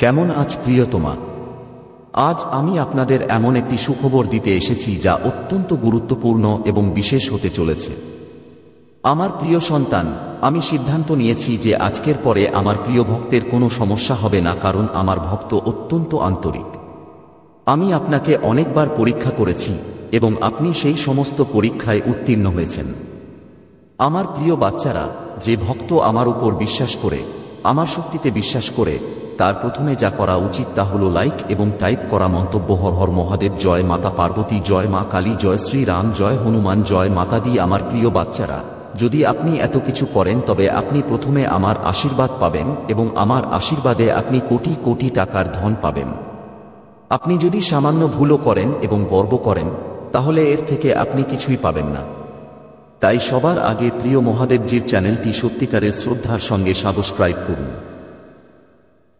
কেমন আছ প্রিয়তমা? আজ আমি আপনাদের এমন একটি সুখবর দিতে এসেছি যা অত্যন্ত গুরুত্বপূর্ণ এবং বিশেষ হতে চলেছে। আমার প্রিয় সন্তান, আমি সিদ্ধান্ত নিয়েছি যে আজকের পরে আমার প্রিয় ভক্তের কোনো সমস্যা হবে না, কারণ আমার ভক্ত অত্যন্ত আন্তরিক। আমি আপনাকে অনেকবার পরীক্ষা করেছি এবং আপনি সেই সমস্ত পরীক্ষায় উত্তীর্ণ হয়েছেন। আমার প্রিয় বাচ্চারা, যে ভক্ত আমার উপর বিশ্বাস করে, আমার শক্তিতে বিশ্বাস করে, তার প্রথমে যা করা উচিত তা হল লাইক এবং টাইপ করা মন্তব্য হর হর মহাদেব, জয় মাতা পার্বতী, জয় মা কালী, জয় শ্রীরাম, জয় হনুমান, জয় মাতা দি। আমার প্রিয় বাচ্চারা, যদি আপনি এত কিছু করেন তবে আপনি প্রথমে আমার আশীর্বাদ পাবেন এবং আমার আশীর্বাদে আপনি কোটি কোটি টাকার ধন পাবেন। আপনি যদি সামান্য ভুলও করেন এবং গর্ব করেন, তাহলে এর থেকে আপনি কিছুই পাবেন না। তাই সবার আগে প্রিয় মহাদেবজির চ্যানেলটি সত্যিকারের শ্রদ্ধার সঙ্গে সাবস্ক্রাইব করুন।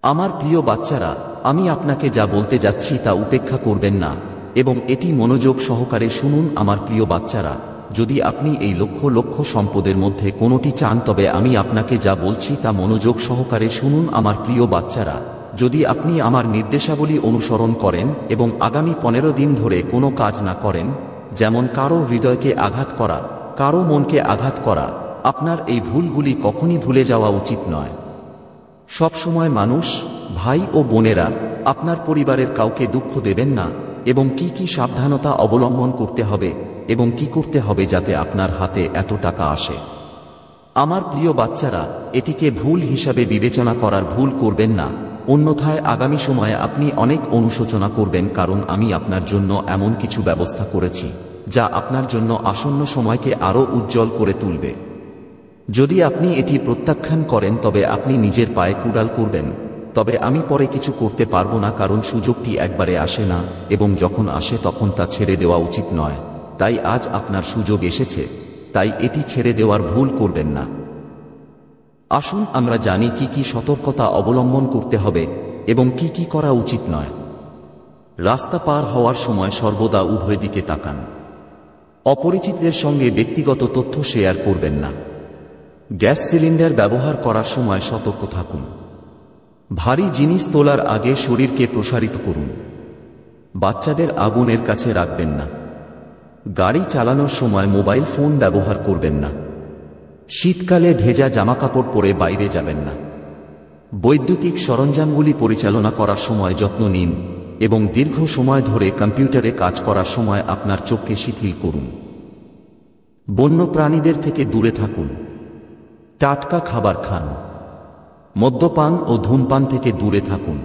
আমার প্রিয় বাচ্চারা, আমি আপনাকে যা বলতে যাচ্ছি তা উপেক্ষা করবেন না এবং এটি মনোযোগ সহকারে শুনুন। আমার প্রিয় বাচ্চারা, যদি আপনি এই লক্ষ লক্ষ সম্পদের মধ্যে কোনোটি চান তবে আমি আপনাকে যা বলছি তা মনোযোগ সহকারে শুনুন। আমার প্রিয় বাচ্চারা, যদি আপনি আমার নির্দেশাবলী অনুসরণ করেন এবং আগামী 15 দিন ধরে কোনো কাজ না করেন, যেমন কারো হৃদয়কে আঘাত করা, কারো মনকে আঘাত করা, আপনার এই ভুলগুলি কখনই ভুলে যাওয়া উচিত নয়। সবসময় মানুষ, ভাই ও বোনেরা, আপনার পরিবারের কাউকে দুঃখ দেবেন না এবং কি কি সাবধানতা অবলম্বন করতে হবে এবং কি করতে হবে যাতে আপনার হাতে এত টাকা আসে। আমার প্রিয় বাচ্চারা, এটিকে ভুল হিসাবে বিবেচনা করার ভুল করবেন না, অন্যথায় আগামী সময়ে আপনি অনেক অনুশোচনা করবেন, কারণ আমি আপনার জন্য এমন কিছু ব্যবস্থা করেছি যা আপনার জন্য আসন্ন সময়কে আরও উজ্জ্বল করে তুলবে। যদি আপনি এটি প্রত্যাখ্যান করেন তবে আপনি নিজের পায়ে কুড়াল করবেন, তবে আমি পরে কিছু করতে পারবো না, কারণ সুযোগটি একবারে আসে না এবং যখন আসে তখন তা ছেড়ে দেওয়া উচিত নয়। তাই আজ আপনার সুযোগ এসেছে, তাই এটি ছেড়ে দেওয়ার ভুল করবেন না। আসুন আমরা জানি কি কি সতর্কতা অবলম্বন করতে হবে এবং কি কি করা উচিত নয়। রাস্তা পার হওয়ার সময় সর্বদা উভয় দিকে তাকান। অপরিচিতদের সঙ্গে ব্যক্তিগত তথ্য শেয়ার করবেন না। গ্যাস সিলিন্ডার ব্যবহার করার সময় সতর্ক থাকুন। ভারী জিনিস তোলার আগে শরীরকে প্রসারিত করুন। বাচ্চাদের আগুনের কাছে রাখবেন না। গাড়ি চালানোর সময় মোবাইল ফোন ব্যবহার করবেন না। শীতকালে ভেজা জামাকাপড় পরে বাইরে যাবেন না। বৈদ্যুতিক সরঞ্জামগুলি পরিচালনা করার সময় যত্ন নিন এবং দীর্ঘ সময় ধরে কম্পিউটারে কাজ করার সময় আপনার চোখকে শিথিল করুন। বন্য প্রাণীদের থেকে দূরে থাকুন। টাটকা খাবার খান। মদ্যপান ও ধূমপান থেকে দূরে থাকুন।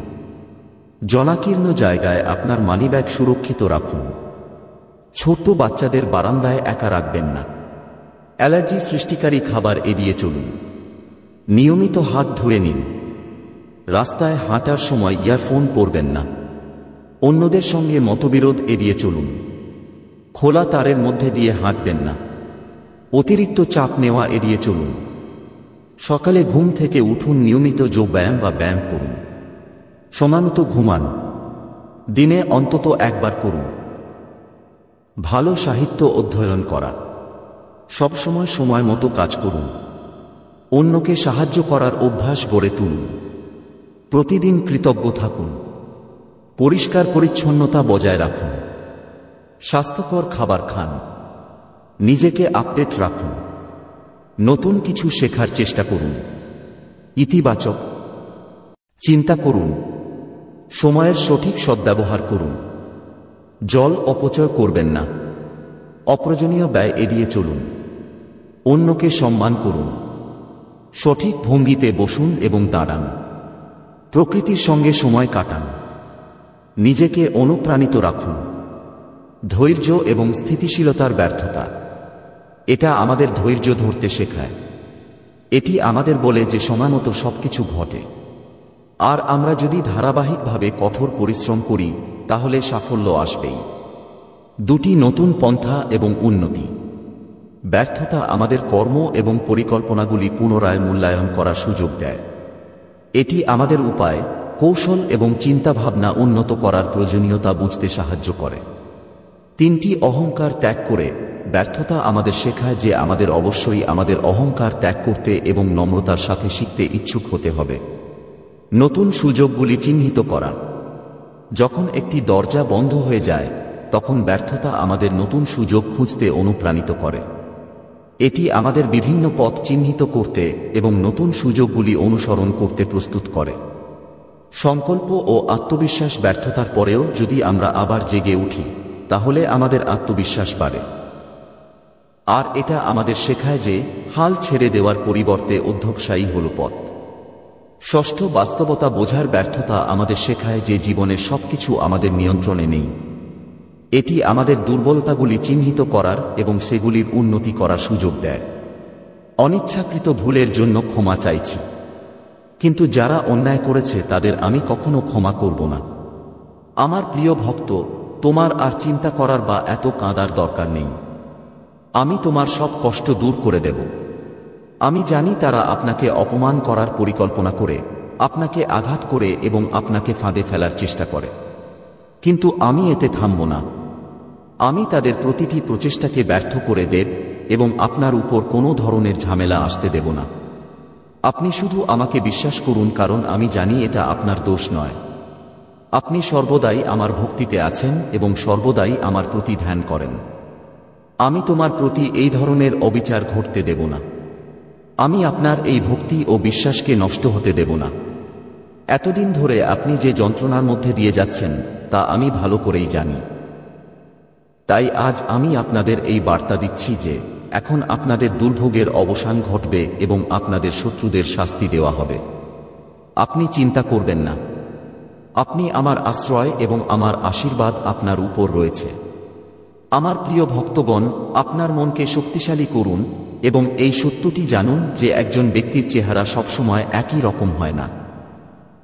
জনাকীর্ণ জায়গায় আপনার মানিব্যাগ সুরক্ষিত রাখুন। ছোট বাচ্চাদের বারান্দায় একা রাখবেন না। অ্যালার্জি সৃষ্টিকারী খাবার এড়িয়ে চলুন। নিয়মিত হাত ধুয়ে নিন। রাস্তায় হাঁটার সময় ইয়ারফোন পরবেন না। অন্যদের সঙ্গে মতবিরোধ এড়িয়ে চলুন। খোলা তারের মধ্যে দিয়ে হাঁটবেন না। অতিরিক্ত চাপ নেওয়া এড়িয়ে চলুন। সকালে ঘুম থেকে উঠুন, নিয়মিত যোগ ব্যায়াম বা ব্যায়াম করুন। সময়মত ঘুমান। দিনে অন্তত একবার করুন। ভালো সাহিত্য অধ্যয়ন করা। সবসময় সময় মতো কাজ করুন। অন্যকে সাহায্য করার অভ্যাস গড়ে তুলুন। প্রতিদিন কৃতজ্ঞ থাকুন। পরিষ্কার পরিচ্ছন্নতা বজায় রাখুন। স্বাস্থ্যকর খাবার খান। নিজেকে আপডেট রাখুন। নতুন কিছু শেখার চেষ্টা করুন। ইতিবাচক চিন্তা করুন। সময়ের সঠিক সদ্ব্যবহার করুন। জল অপচয় করবেন না। অপ্রয়োজনীয় ব্যয় এড়িয়ে চলুন। অন্যকে সম্মান করুন। সঠিক ভঙ্গিতে বসুন এবং দাঁড়ান। প্রকৃতির সঙ্গে সময় কাটান। নিজেকে অনুপ্রাণিত রাখুন। ধৈর্য এবং স্থিতিশীলতার ব্যর্থতা, এটা আমাদের ধৈর্য ধরতে শেখায়। এটি আমাদের বলে যে সময়মতো সবকিছু ঘটে, আর আমরা যদি ধারাবাহিকভাবে কঠোর পরিশ্রম করি তাহলে সাফল্য আসবেই। দুটি নতুন পন্থা এবং উন্নতি। ব্যর্থতা আমাদের কর্ম এবং পরিকল্পনাগুলি পুনরায় মূল্যায়ন করার সুযোগ দেয়। এটি আমাদের উপায়, কৌশল এবং চিন্তাভাবনা উন্নত করার প্রয়োজনীয়তা বুঝতে সাহায্য করে। তিনটি অহংকার ত্যাগ করে। ব্যর্থতা আমাদের শেখায় যে আমাদের অবশ্যই আমাদের অহংকার ত্যাগ করতে এবং নম্রতার সাথে শিখতে ইচ্ছুক হতে হবে। নতুন সুযোগগুলি চিহ্নিত করা। যখন একটি দরজা বন্ধ হয়ে যায় তখন ব্যর্থতা আমাদের নতুন সুযোগ খুঁজতে অনুপ্রাণিত করে। এটি আমাদের বিভিন্ন পথ চিহ্নিত করতে এবং নতুন সুযোগগুলি অনুসরণ করতে প্রস্তুত করে। সংকল্প ও আত্মবিশ্বাস ব্যর্থতার পরেও যদি আমরা আবার জেগে উঠি তাহলে আমাদের আত্মবিশ্বাস বাড়ে। আর এটা আমাদের শেখায় যে হাল ছেড়ে দেওয়ার পরিবর্তে অধ্যবসায়ী হল পথ। ষষ্ঠ, বাস্তবতা বোঝার ব্যর্থতা আমাদের শেখায় যে জীবনের সবকিছু আমাদের নিয়ন্ত্রণে নেই। এটি আমাদের দুর্বলতাগুলি চিহ্নিত করার এবং সেগুলির উন্নতি করার সুযোগ দেয়। অনিচ্ছাকৃত ভুলের জন্য ক্ষমা চাইছি, কিন্তু যারা অন্যায় করেছে তাদের আমি কখনো ক্ষমা করব না। আমার প্রিয় ভক্ত, তোমার আর চিন্তা করার বা এত কাঁদার দরকার নেই। আমি তোমার সব কষ্ট দূর করে দেব। আমি জানি তারা আপনাকে অপমান করার পরিকল্পনা করে, আপনাকে আঘাত করে এবং আপনাকে ফাঁদে ফেলার চেষ্টা করে, কিন্তু আমি এতে থামব না। আমি তাদের প্রতিটি প্রচেষ্টাকে ব্যর্থ করে দেব এবং আপনার উপর কোনো ধরনের ঝামেলা আসতে দেব না। আপনি শুধু আমাকে বিশ্বাস করুন, কারণ আমি জানি এটা আপনার দোষ নয়। আপনি সর্বদাই আমার ভক্তিতে আছেন এবং সর্বদাই আমার প্রতি ধ্যান করেন। আমি তোমার প্রতি এই ধরনের অবিচার ঘটতে দেব না। আমি আপনার এই ভক্তি ও বিশ্বাসকে নষ্ট হতে দেব না। এতদিন ধরে আপনি যে যন্ত্রণার মধ্যে দিয়ে যাচ্ছেন তা আমি ভালো করেই জানি। তাই আজ আমি আপনাদের এই বার্তা দিচ্ছি যে এখন আপনাদের দুর্ভোগের অবসান ঘটবে এবং আপনাদের শত্রুদের শাস্তি দেওয়া হবে। আপনি চিন্তা করবেন না। আপনি আমার আশ্রয় এবং আমার আশীর্বাদ আপনার উপর রয়েছে। আমার প্রিয় ভক্তগণ, আপনার মনকে শক্তিশালী করুন এবং এই সত্যটি জানুন যে একজন ব্যক্তির চেহারা সবসময় একই রকম হয় না।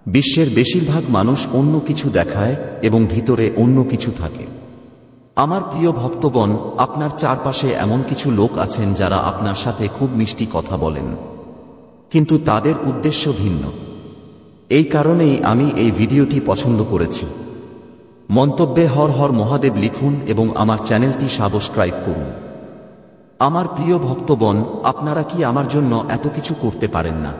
বিশ্বের বেশিরভাগ মানুষ অন্য কিছু দেখায় এবং ভিতরে অন্য কিছু থাকে। আমার প্রিয় ভক্তগণ, আপনার চারপাশে এমন কিছু লোক আছেন যারা আপনার সাথে খুব মিষ্টি কথা বলেন, কিন্তু তাদের উদ্দেশ্য ভিন্ন। এই কারণেই আমি এই ভিডিওটি পছন্দ করেছি। মন্তব্যে হর হর মহাদেব লিখুন এবং আমার চ্যানেলটি সাবস্ক্রাইব করুন। আমার প্রিয় ভক্তগণ, আপনারা কি আমার জন্য এত কিছু করতে পারেন না?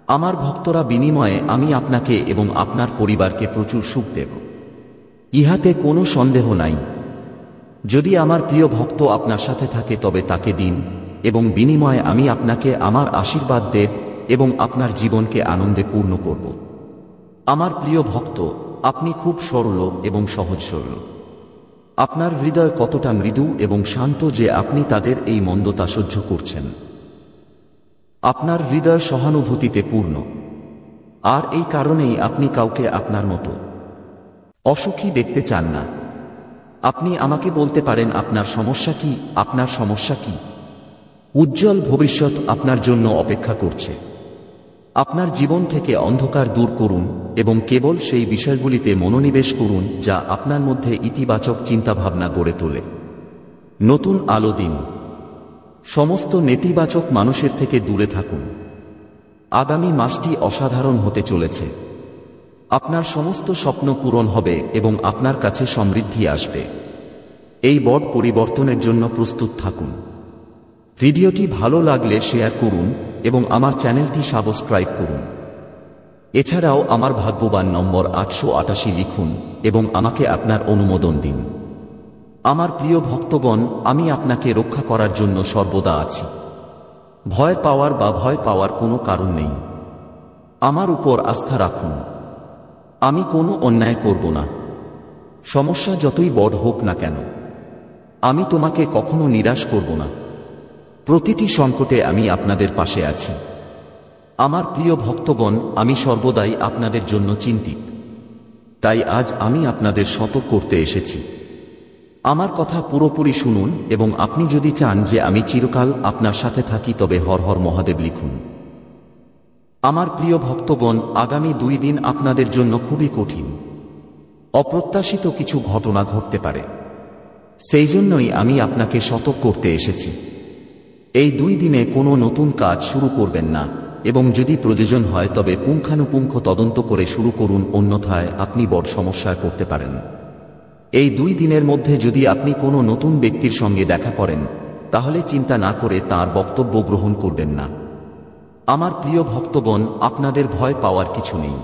আমার ভক্তরা বিনিময়ে আমি আপনাকে এবং আপনার পরিবারকে প্রচুর সুখ দেব, ইহাতে কোনো সন্দেহ নাই। যদি আমার প্রিয় ভক্ত আপনার সাথে থাকে তবে তাকে দিন এবং বিনিময়ে আমি আপনাকে আমার আশীর্বাদ দেব এবং আপনার জীবনকে আনন্দে পূর্ণ করব। আমার প্রিয় ভক্ত, আপনি খুব সরল এবং সহজ সরল। আপনার হৃদয় কতটা মৃদু এবং শান্ত যে আপনি তাদের এই মন্দতা সহ্য করছেন। আপনার হৃদয় সহানুভূতিতে পূর্ণ, আর এই কারণেই আপনি কাউকে আপনার মতো অসুখী দেখতে চান না। আপনি আমাকে বলতে পারেন আপনার সমস্যা কি, আপনার সমস্যা কি? উজ্জ্বল ভবিষ্যৎ আপনার জন্য অপেক্ষা করছে। আপনার জীবন থেকে অন্ধকার দূর করুন এবং কেবল সেই বিষয়গুলিতে মনোনিবেশ করুন যা আপনার মধ্যে ইতিবাচক চিন্তাভাবনা গড়ে তোলে। নতুন আলো দিন। সমস্ত নেতিবাচক মানুষের থেকে দূরে থাকুন। আগামী মাসটি অসাধারণ হতে চলেছে। আপনার সমস্ত স্বপ্ন পূরণ হবে এবং আপনার কাছে সমৃদ্ধি আসবে। এই বড় পরিবর্তনের জন্য প্রস্তুত থাকুন। ভিডিওটি ভালো লাগলে শেয়ার করুন এবং আমার চ্যানেলটি সাবস্ক্রাইব করুন। এছাড়াও আমার ভাগ্যবান নম্বর 888 লিখুন এবং আমাকে আপনার অনুমোদন দিন। আমার প্রিয় ভক্তগণ, আমি আপনাকে রক্ষা করার জন্য সর্বদা আছি। ভয় পাওয়ার কোনো কারণ নেই। আমার উপর আস্থা রাখুন। আমি কোনো অন্যায় করব না। সমস্যা যতই বড় হোক না কেন, আমি তোমাকে কখনো নিরাশ করব না। প্রতিটি সংকটে আমি আপনাদের পাশে আছি। আমার প্রিয় ভক্তগণ, আমি সর্বদাই আপনাদের জন্য চিন্তিত। তাই আজ আমি আপনাদের সতর্ক করতে এসেছি। আমার কথা পুরোপুরি শুনুন এবং আপনি যদি চান যে আমি চিরকাল আপনার সাথে থাকি তবে হর হর মহাদেব লিখুন। আমার প্রিয় ভক্তগণ, আগামী 2 দিন আপনাদের জন্য খুবই কঠিন। অপ্রত্যাশিত কিছু ঘটনা ঘটতে পারে। সেই জন্যই আমি আপনাকে সতর্ক করতে এসেছি। এই 2 দিনে কোনো নতুন কাজ শুরু করবেন না এবং যদি প্রয়োজন হয় তবে পুঙ্খানুপুঙ্খ তদন্ত করে শুরু করুন, অন্যথায় আপনি বড় সমস্যায় পড়তে পারেন। এই 2 দিনের মধ্যে যদি আপনি কোনো নতুন ব্যক্তির সঙ্গে দেখা করেন তাহলে চিন্তা না করে তার বক্তব্য গ্রহণ করবেন না। আমার প্রিয় ভক্তগণ, আপনাদের ভয় পাওয়ার কিছু নেই।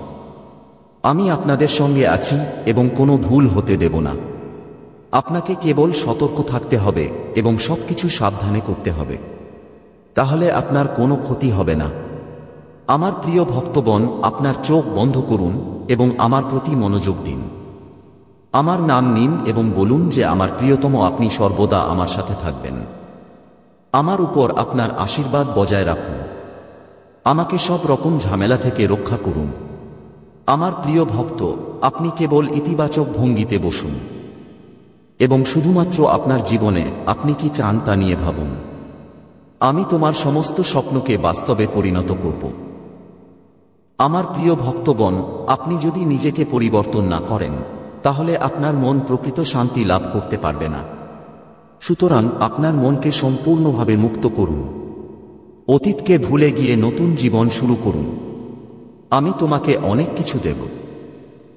আমি আপনাদের সঙ্গে আছি এবং কোনো ভুল হতে দেব না। আপনাকে কেবল সতর্ক থাকতে হবে এবং সবকিছু সাবধানে করতে হবে, তাহলে আপনার কোনো ক্ষতি হবে না। আমার প্রিয় ভক্তগণ, আপনার চোখ বন্ধ করুন এবং আমার প্রতি মনোযোগ দিন। আমার নাম নিন এবং বলুন যে আমার প্রিয়তম, আপনি সর্বদা আমার সাথে থাকবেন। আমার উপর আপনার আশীর্বাদ বজায় রাখুন। আমাকে সব রকম ঝামেলা থেকে রক্ষা করুন। আমার প্রিয় ভক্ত, আপনি কেবল ইতিবাচক ভঙ্গিতে বসুন এবং শুধুমাত্র আপনার জীবনে আপনি কি চান তা নিয়ে ভাবুন। আমি তোমার সমস্ত স্বপ্নকে বাস্তবে পরিণত করব। আমার প্রিয় ভক্তগণ, আপনি যদি নিজেকে পরিবর্তন না করেন, তাহলে আপনার মন প্রকৃত শান্তি লাভ করতে পারবে না। সুতরাং আপনার মনকে সম্পূর্ণভাবে মুক্ত করুন। অতীতকে ভুলে গিয়ে নতুন জীবন শুরু করুন। আমি তোমাকে অনেক কিছু দেব।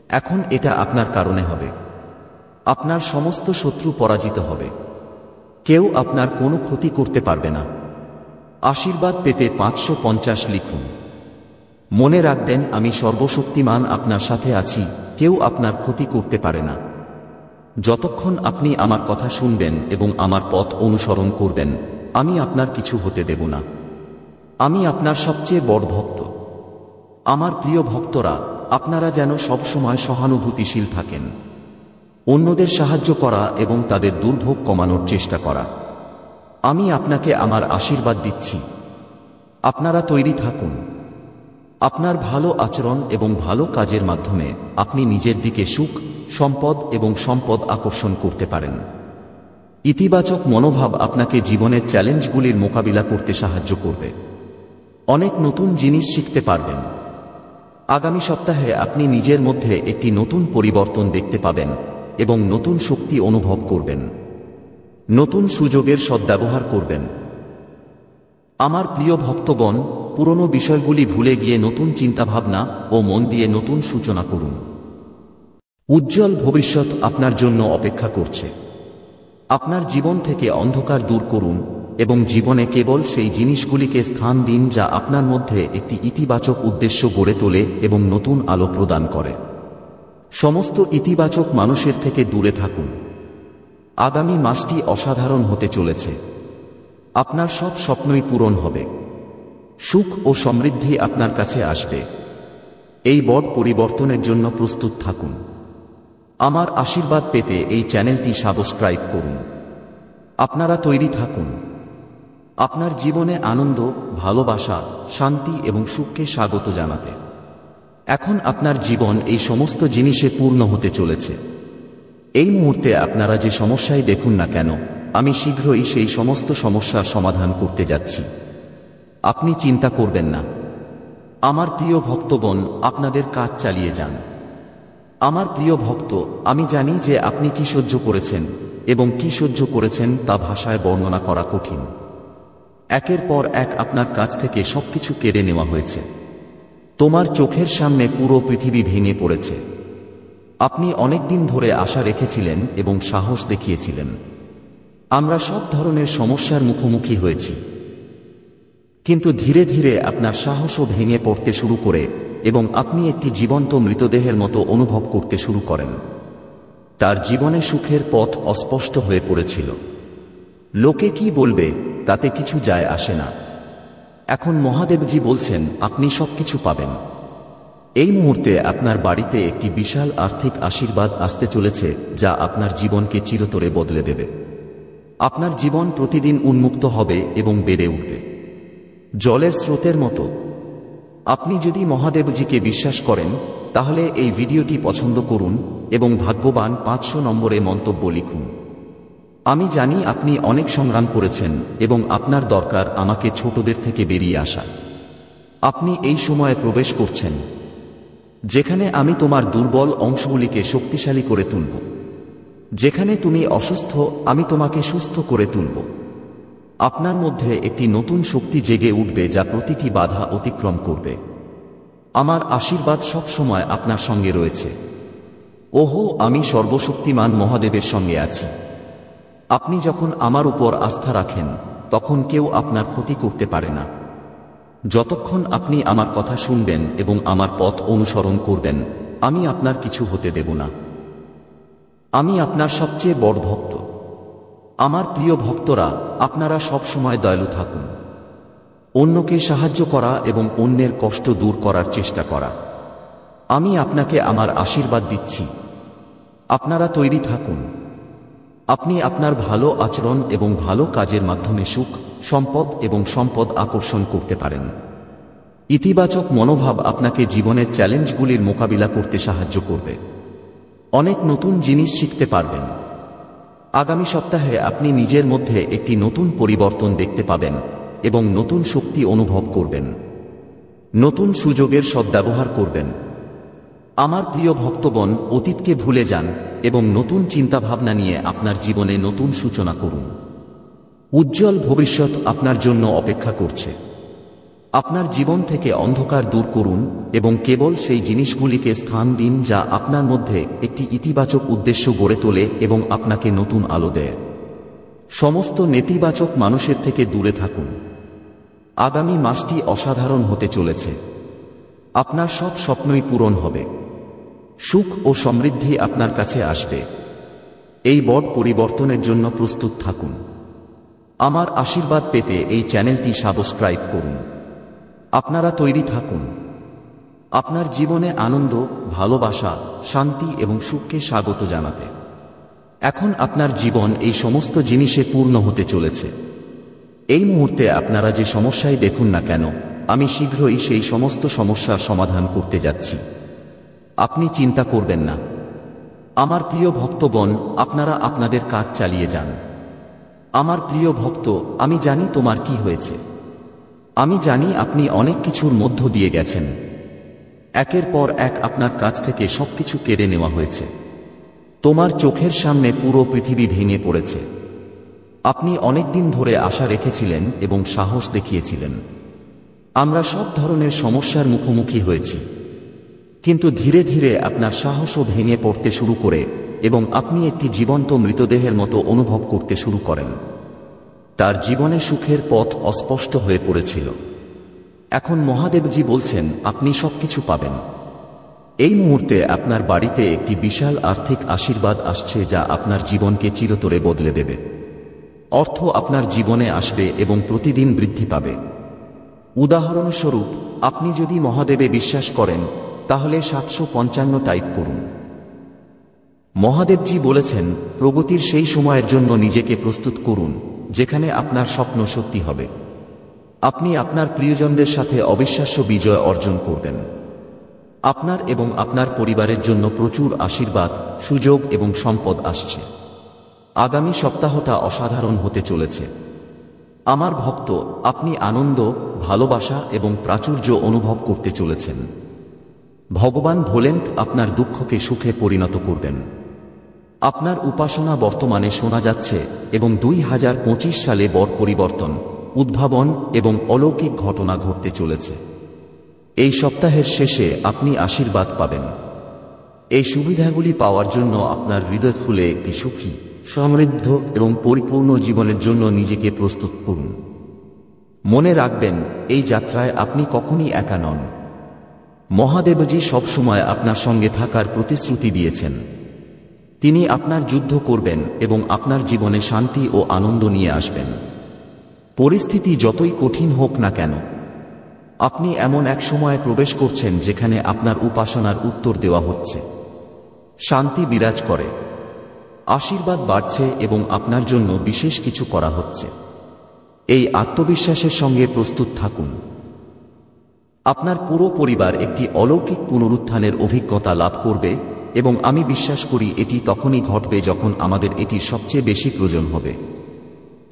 এখন এটা আপনার কারণে হবে। আপনার সমস্ত শত্রু পরাজিত হবে। কেউ আপনার কোনো ক্ষতি করতে পারবে না। আশীর্বাদ পেতে 550 লিখুন। মনে রাখবেন, আমি সর্বশক্তিমান আপনার সাথে আছি। কেউ আপনার ক্ষতি করতে পারে না। যতক্ষণ আপনি আমার কথা শুনবেন এবং আমার পথ অনুসরণ করবেন, আমি আপনার কিছু হতে দেব না। আমি আপনার সবচেয়ে বড় ভক্ত। আমার প্রিয় ভক্তরা, আপনারা যেন সবসময় সহানুভূতিশীল থাকেন। অন্যদের সাহায্য করা এবং তাদের দুর্ভোগ কমানোর চেষ্টা করা। আমি আপনাকে আমার আশীর্বাদ দিচ্ছি। আপনারা তৈরি থাকুন। আপনার ভালো আচরণ এবং ভালো কাজের মাধ্যমে আপনি নিজের দিকে সুখ, সম্পদ এবং সম্পদ আকর্ষণ করতে পারেন। ইতিবাচক মনোভাব আপনাকে জীবনের চ্যালেঞ্জগুলির মোকাবিলা করতে সাহায্য করবে। অনেক নতুন জিনিস শিখতে পারবেন। আগামী সপ্তাহে আপনি নিজের মধ্যে একটি নতুন পরিবর্তন দেখতে পাবেন এবং নতুন শক্তি অনুভব করবেন। নতুন সুযোগের সদ্ব্যবহার করবেন। আমার প্রিয় ভক্তগণ, পুরনো বিষয়গুলি ভুলে গিয়ে নতুন চিন্তাভাবনা ও মন দিয়ে নতুন সূচনা করুন। উজ্জ্বল ভবিষ্যৎ আপনার জন্য অপেক্ষা করছে। আপনার জীবন থেকে অন্ধকার দূর করুন এবং জীবনে কেবল সেই জিনিসগুলিকে স্থান দিন যা আপনার মধ্যে একটি ইতিবাচক উদ্দেশ্য গড়ে তোলে এবং নতুন আলো প্রদান করে। সমস্ত ইতিবাচক মানুষের থেকে দূরে থাকুন। আগামী মাসটি অসাধারণ হতে চলেছে। আপনার সব স্বপ্নই পূরণ হবে। সুখ ও সমৃদ্ধি আপনার কাছে আসবে। এই বড় পরিবর্তনের জন্য প্রস্তুত থাকুন। আমার আশীর্বাদ পেতে এই চ্যানেলটি সাবস্ক্রাইব করুন। আপনারা তৈরি থাকুন। আপনার জীবনে আনন্দ, ভালোবাসা, শান্তি এবং সুখকে স্বাগত জানাতে। এখন আপনার জীবন এই সমস্ত জিনিসে পূর্ণ হতে চলেছে। এই মুহূর্তে আপনারা যে সমস্যাই দেখুন না কেন, আমি শীঘ্রই সেই সমস্ত সমস্যার সমাধান করতে যাচ্ছি। আপনি চিন্তা করবেন না। আমার প্রিয় ভক্তগণ, আপনাদের কাজ চালিয়ে যান। আমার প্রিয় ভক্ত, আমি জানি যে আপনি কি সহ্য করেছেন এবং কি সহ্য করেছেন তা ভাষায় বর্ণনা করা কঠিন। একের পর এক আপনার কাছ থেকে সবকিছু কেড়ে নেওয়া হয়েছে। তোমার চোখের সামনে পুরো পৃথিবী ভেঙে পড়েছে। আপনি অনেক দিন ধরে আশা রেখেছিলেন এবং সাহস দেখিয়েছিলেন। আমরা সব ধরনের সমস্যার মুখোমুখি হয়েছি, কিন্তু ধীরে ধীরে আপনার সাহসও ভেঙে পড়তে শুরু করে এবং আপনি একটি জীবন্ত মৃতদেহের মতো অনুভব করতে শুরু করেন। তার জীবনে সুখের পথ অস্পষ্ট হয়ে পড়েছিল। লোকে কি বলবে তাতে কিছু যায় আসে না। এখন মহাদেবজি বলছেন আপনি সবকিছু পাবেন। এই মুহূর্তে আপনার বাড়িতে একটি বিশাল আর্থিক আশীর্বাদ আসতে চলেছে যা আপনার জীবনকে চিরতরে বদলে দেবে। আপনার জীবন প্রতিদিন উন্মুক্ত হবে এবং বেড়ে উঠবে জলের স্রোতের মতো। আপনি যদি মহাদেবজিকে বিশ্বাস করেন তাহলে এই ভিডিওটি পছন্দ করুন এবং ভাগ্যবান 500 নম্বরে মন্তব্য লিখুন। আমি জানি আপনি অনেক সংগ্রাম করেছেন এবং আপনার দরকার আমাকে ছোটদের থেকে বেরিয়ে আসা। আপনি এই সময়ে প্রবেশ করছেন যেখানে আমি তোমার দুর্বল অংশগুলিকে শক্তিশালী করে তুলব। যেখানে তুমি অসুস্থ, আমি তোমাকে সুস্থ করে তুলব। আপনার মধ্যে একটি নতুন শক্তি জেগে উঠবে যা প্রতিটি বাধা অতিক্রম করবে। আমার আশীর্বাদ সব সময় আপনার সঙ্গে রয়েছে। ওহো, আমি সর্বশক্তিমান মহাদেবের সঙ্গে আছি। আপনি যখন আমার উপর আস্থা রাখেন তখন কেউ আপনার ক্ষতি করতে পারে না। যতক্ষণ আপনি আমার কথা শুনবেন এবং আমার পথ অনুসরণ করবেন, আমি আপনার কিছু হতে দেব না। আমি আপনার সবচেয়ে বড় ভক্ত। আমার প্রিয় ভক্তরা, আপনারা সব সময় দয়ালু থাকুন। অন্যকে সাহায্য করা এবং অন্যের কষ্ট দূর করার চেষ্টা করা। আমি আপনাকে আমার আশীর্বাদ দিচ্ছি। আপনারা তৈরি থাকুন। আপনি আপনার ভালো আচরণ এবং ভালো কাজের মাধ্যমে সুখ, সম্পদ এবং সম্পদ আকর্ষণ করতে পারেন। ইতিবাচক মনোভাব আপনাকে জীবনের চ্যালেঞ্জগুলির মোকাবিলা করতে সাহায্য করবে। অনেক নতুন জিনিস শিখতে পারবেন। আগামী সপ্তাহে আপনি নিজের মধ্যে একটি নতুন পরিবর্তন দেখতে পাবেন এবং নতুন শক্তি অনুভব করবেন। নতুন সুযোগের সদ্ব্যবহার করবেন। আমার প্রিয় ভক্তগণ, অতীতকে ভুলে যান এবং নতুন চিন্তাভাবনা নিয়ে আপনার জীবনে নতুন সূচনা করুন। উজ্জ্বল ভবিষ্যৎ আপনার জন্য অপেক্ষা করছে। আপনার জীবন থেকে অন্ধকার দূর করুন এবং কেবল সেই জিনিসগুলিকে স্থান দিন যা আপনার মধ্যে একটি ইতিবাচক উদ্দেশ্য গড়ে তোলে এবং আপনাকে নতুন আলো দেয়। সমস্ত নেতিবাচক মানুষের থেকে দূরে থাকুন। আগামী মাসটি অসাধারণ হতে চলেছে। আপনার সব স্বপ্নই পূরণ হবে। সুখ ও সমৃদ্ধি আপনার কাছে আসবে। এই বড় পরিবর্তনের জন্য প্রস্তুত থাকুন। আমার আশীর্বাদ পেতে এই চ্যানেলটি সাবস্ক্রাইব করুন। আপনারা তৈরি থাকুন। আপনার জীবনে আনন্দ, ভালোবাসা, শান্তি এবং সুখকে স্বাগত জানাতে। এখন আপনার জীবন এই সমস্ত জিনিসে পূর্ণ হতে চলেছে। এই মুহূর্তে আপনারা যে সমস্যাই দেখুন না কেন, আমি শীঘ্রই সেই সমস্ত সমস্যার সমাধান করতে যাচ্ছি। আপনি চিন্তা করবেন না। আমার প্রিয় ভক্তগণ, আপনারা আপনাদের কাজ চালিয়ে যান। আমার প্রিয় ভক্ত, আমি জানি তোমার কি হয়েছে। আমি জানি আপনি অনেক কিছুর মধ্য দিয়ে গেছেন। একের পর এক আপনার কাছ থেকে সবকিছু কেড়ে নেওয়া হয়েছে। তোমার চোখের সামনে পুরো পৃথিবী ভেঙে পড়েছে। আপনি অনেকদিন ধরে আশা রেখেছিলেন এবং সাহস দেখিয়েছিলেন। আমরা সব ধরনের সমস্যার মুখোমুখি হয়েছি, কিন্তু ধীরে ধীরে আপনার সাহসও ভেঙে পড়তে শুরু করে এবং আপনি একটি জীবন্ত মৃতদেহের মতো অনুভব করতে শুরু করেন। তার জীবনে সুখের পথ অস্পষ্ট হয়ে পড়েছিল। এখন মহাদেবজি বলছেন আপনি সবকিছু পাবেন। এই মুহূর্তে আপনার বাড়িতে একটি বিশাল আর্থিক আশীর্বাদ আসছে যা আপনার জীবনকে চিরতরে বদলে দেবে। অর্থ আপনার জীবনে আসবে এবং প্রতিদিন বৃদ্ধি পাবে। উদাহরণস্বরূপ, আপনি যদি মহাদেবে বিশ্বাস করেন তাহলে 755 টাইপ করুন। মহাদেবজি বলেছেন প্রগতির সেই সময়ের জন্য নিজেকে প্রস্তুত করুন যেখানে আপনার স্বপ্ন সত্যি হবে। আপনি আপনার প্রিয়জনদের সাথে অবিশ্বাস্য বিজয় অর্জন করবেন। আপনার এবং আপনার পরিবারের জন্য প্রচুর আশীর্বাদ, সুযোগ এবং সম্পদ আসছে। আগামী সপ্তাহটা অসাধারণ হতে চলেছে। আমার ভক্ত, আপনি আনন্দ, ভালোবাসা এবং প্রাচুর্য অনুভব করতে চলেছেন। ভগবান ভোলেনাথ আপনার দুঃখকে সুখে পরিণত করবেন। আপনার উপাসনা বর্তমানে শোনা যাচ্ছে এবং 2025 সালে বড় পরিবর্তন, উদ্ভাবন এবং অলৌকিক ঘটনা ঘটতে চলেছে। এই সপ্তাহের শেষে আপনি আশীর্বাদ পাবেন। এই সুবিধাগুলি পাওয়ার জন্য আপনার হৃদয় খুলে একটি সুখী, সমৃদ্ধ এবং পরিপূর্ণ জীবনের জন্য নিজেকে প্রস্তুত করুন। মনে রাখবেন, এই যাত্রায় আপনি কখনই একা নন। মহাদেবজি সবসময় আপনার সঙ্গে থাকার প্রতিশ্রুতি দিয়েছেন। তিনি আপনার যুদ্ধ করবেন এবং আপনার জীবনে শান্তি ও আনন্দ নিয়ে আসবেন। পরিস্থিতি যতই কঠিন হোক না কেন, আপনি এমন এক সময়ে প্রবেশ করছেন যেখানে আপনার উপাসনার উত্তর দেওয়া হচ্ছে। শান্তি বিরাজ করে, আশীর্বাদ বাড়ছে এবং আপনার জন্য বিশেষ কিছু করা হচ্ছে। এই আত্মবিশ্বাসের সঙ্গে প্রস্তুত থাকুন। আপনার পুরো পরিবার একটি অলৌকিক পুনরুত্থানের অভিজ্ঞতা লাভ করবে এবং আমি বিশ্বাস করি এটি তখনই ঘটবে যখন আমাদের এটির সবচেয়ে বেশি প্রয়োজন হবে।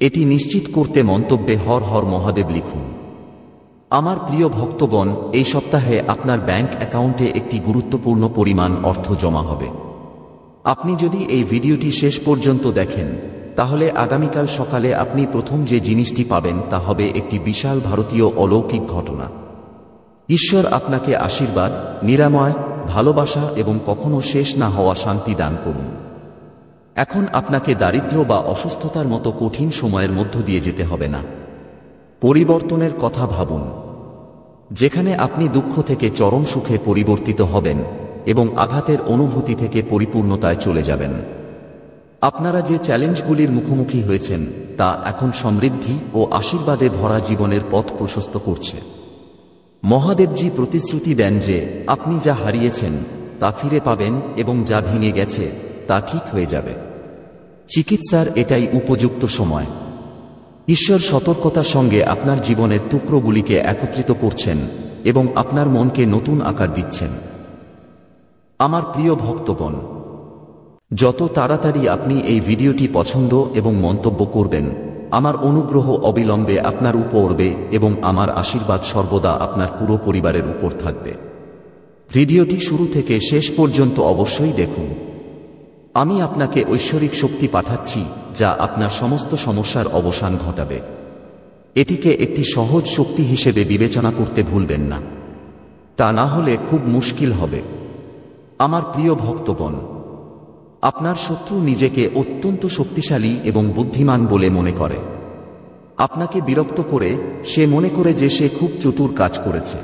এটি নিশ্চিত করতে মন্তব্যে হর হর মহাদেব লিখুন। আমার প্রিয় ভক্তগণ, এই সপ্তাহে আপনার ব্যাংক অ্যাকাউন্টে একটি গুরুত্বপূর্ণ পরিমাণ অর্থ জমা হবে। আপনি যদি এই ভিডিওটি শেষ পর্যন্ত দেখেন তাহলে আগামীকাল সকালে আপনি প্রথম যে জিনিসটি পাবেন তা হবে একটি বিশাল ভারতীয় অলৌকিক ঘটনা। ঈশ্বর আপনাকে আশীর্বাদ, নিরাময়, ভালোবাসা এবং কখনো শেষ না হওয়া শান্তি দান করুন। এখন আপনাকে দারিদ্র্য বা অসুস্থতার মতো কঠিন সময়ের মধ্য দিয়ে যেতে হবে না। পরিবর্তনের কথা ভাবুন। যেখানে আপনি দুঃখ থেকে চরম সুখে পরিবর্তিত হবেন এবং আঘাতের অনুভূতি থেকে পরিপূর্ণতায় চলে যাবেন। আপনারা যে চ্যালেঞ্জগুলির মুখোমুখি হয়েছেন তা এখন সমৃদ্ধি ও আশীর্বাদে ভরা জীবনের পথ প্রশস্ত করছে। মহাদেবজি প্রতিশ্রুতি দেন যে আপনি যা হারিয়েছেন তা ফিরে পাবেন এবং যা ভেঙে গেছে তা ঠিক হয়ে যাবে। চিকিৎসার এটাই উপযুক্ত সময়। ঈশ্বর সতর্কতার সঙ্গে আপনার জীবনের টুকরোগুলিকে একত্রিত করছেন এবং আপনার মনকে নতুন আকার দিচ্ছেন। আমার প্রিয় ভক্তগণ, যত তাড়াতাড়ি আপনি এই ভিডিওটি পছন্দ এবং মন্তব্য করবেন, আমার অনুগ্রহ অবিলম্বে আপনার উপর পড়বে এবং আমার আশীর্বাদ সর্বদা আপনার পুরো পরিবারের উপর থাকবে। ভিডিওটি শুরু থেকে শেষ পর্যন্ত অবশ্যই দেখুন। আমি আপনাকে ঐশ্বরিক শক্তি পাঠাচ্ছি যা আপনার সমস্ত সমস্যার অবসান ঘটাবে। এটিকে একটি সহজ শক্তি হিসেবে বিবেচনা করতে ভুলবেন না, তা না হলে খুব মুশকিল হবে। আমার প্রিয় ভক্তগণ, আপনার শত্রু নিজেকে অত্যন্ত শক্তিশালী এবং বুদ্ধিমান বলে মনে করে। আপনাকে বিরক্ত করে সে মনে করে যে সে খুব চতুর কাজ করেছে,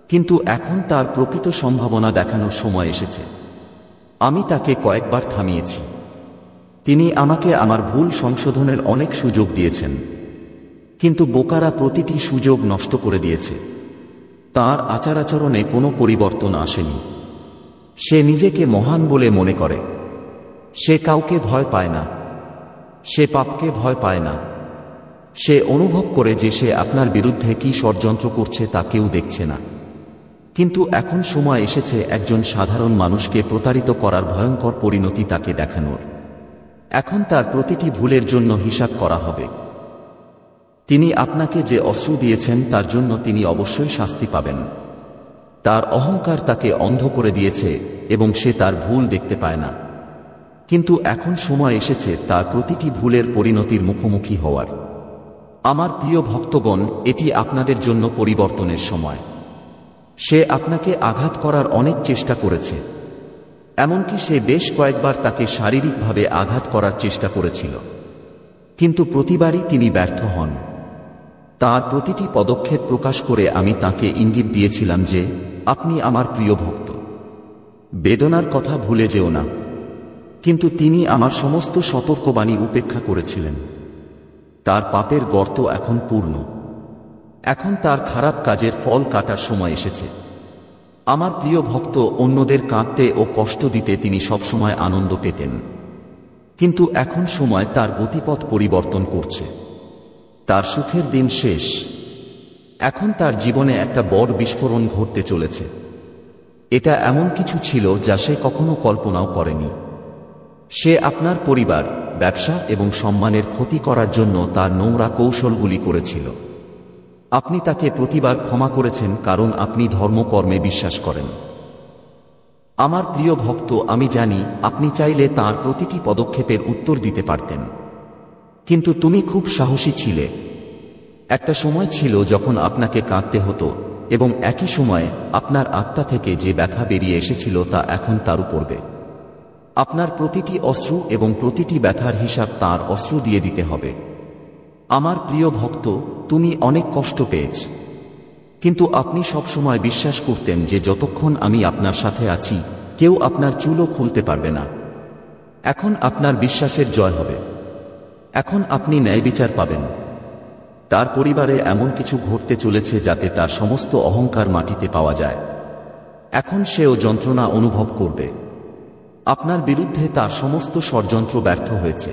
কিন্তু এখন তার প্রকৃত সম্ভাবনা দেখানোর সময় এসেছে। আমি তাকে কয়েকবার থামিয়েছি। তিনি আমাকে আমার ভুল সংশোধনের অনেক সুযোগ দিয়েছেন, কিন্তু বোকারা প্রতিটি সুযোগ নষ্ট করে দিয়েছে। তার আচার আচরণে কোনো পরিবর্তন আসেনি। সে নিজেকে মহান বলে মনে করে। সে কাউকে ভয় পায় না। সে পাপকে ভয় পায় না। সে অনুভব করে যে সে আপনার বিরুদ্ধে কি ষড়যন্ত্র করছে তা কেউ দেখছে না। কিন্তু এখন সময় এসেছে একজন সাধারণ মানুষকে প্রতারিত করার ভয়ঙ্কর পরিণতি তাকে দেখানোর। এখন তার প্রতিটি ভুলের জন্য হিসাব করা হবে। তিনি আপনাকে যে অশ্রু দিয়েছেন তার জন্য তিনি অবশ্যই শাস্তি পাবেন। তার অহংকার তাকে অন্ধ করে দিয়েছে এবং সে তার ভুল দেখতে পায় না। কিন্তু এখন সময় এসেছে তার প্রতিটি ভুলের পরিণতির মুখোমুখি হওয়ার। আমার প্রিয় ভক্তগণ, এটি আপনাদের জন্য পরিবর্তনের সময়। সে আপনাকে আঘাত করার অনেক চেষ্টা করেছে। এমনকি সে বেশ কয়েকবার তাকে শারীরিকভাবে আঘাত করার চেষ্টা করেছিল, কিন্তু প্রতিবারই তিনি ব্যর্থ হন। তার প্রতিটি পদক্ষেপ প্রকাশ করে আমি তাকে ইঙ্গিত দিয়েছিলাম যে আপনি আমার প্রিয় ভক্ত, বেদনার কথা ভুলে যেও না। কিন্তু তিনি আমার সমস্ত সতর্কবাণী উপেক্ষা করেছিলেন। তার পাপের গর্ত এখন পূর্ণ। এখন তার খারাপ কাজের ফল কাটার সময় এসেছে। আমার প্রিয় ভক্ত, অন্যদের কাঁদতে ও কষ্ট দিতে তিনি সবসময় আনন্দ পেতেন, কিন্তু এখন সময় তার গতিপথ পরিবর্তন করছে। তার সুখের দিন শেষ। এখন তার জীবনে একটা বড় বিস্ফোরণ ঘটতে চলেছে। এটা এমন কিছু ছিল যা সে কখনো কল্পনাও করেনি। সে আপনার পরিবার, ব্যবসা এবং সম্মানের ক্ষতি করার জন্য তার নোংরা কৌশলগুলি করেছিল। আপনি তাকে প্রতিবার ক্ষমা করেছেন কারণ আপনি ধর্মকর্মে বিশ্বাস করেন। আমার প্রিয় ভক্ত, আমি জানি আপনি চাইলে তার প্রতিটি পদক্ষেপের উত্তর দিতে পারতেন, কিন্তু তুমি খুব সাহসী ছিলে। একটা সময় ছিল যখন আপনাকে কাঁদতে হতো এবং একই সময়ে আপনার আত্মা থেকে যে ব্যথা বেরিয়ে এসেছিল তা এখন তার পড়বে। আপনার প্রতিটি অশ্রু এবং প্রতিটি ব্যথার হিসাব তার অশ্রু দিয়ে দিতে হবে। আমার প্রিয় ভক্ত, তুমি অনেক কষ্ট পেয়েছ, কিন্তু আপনি সবসময় বিশ্বাস করতেন যে যতক্ষণ আমি আপনার সাথে আছি কেউ আপনার চুলও খুলতে পারবে না। এখন আপনার বিশ্বাসের জয় হবে। এখন আপনি ন্যায় বিচার পাবেন। তার পরিবারে এমন কিছু ঘটতে চলেছে যাতে তার সমস্ত অহংকার মাটিতে পাওয়া যায়। এখন সেও যন্ত্রণা অনুভব করবে। আপনার বিরুদ্ধে তার সমস্ত ষড়যন্ত্র ব্যর্থ হয়েছে।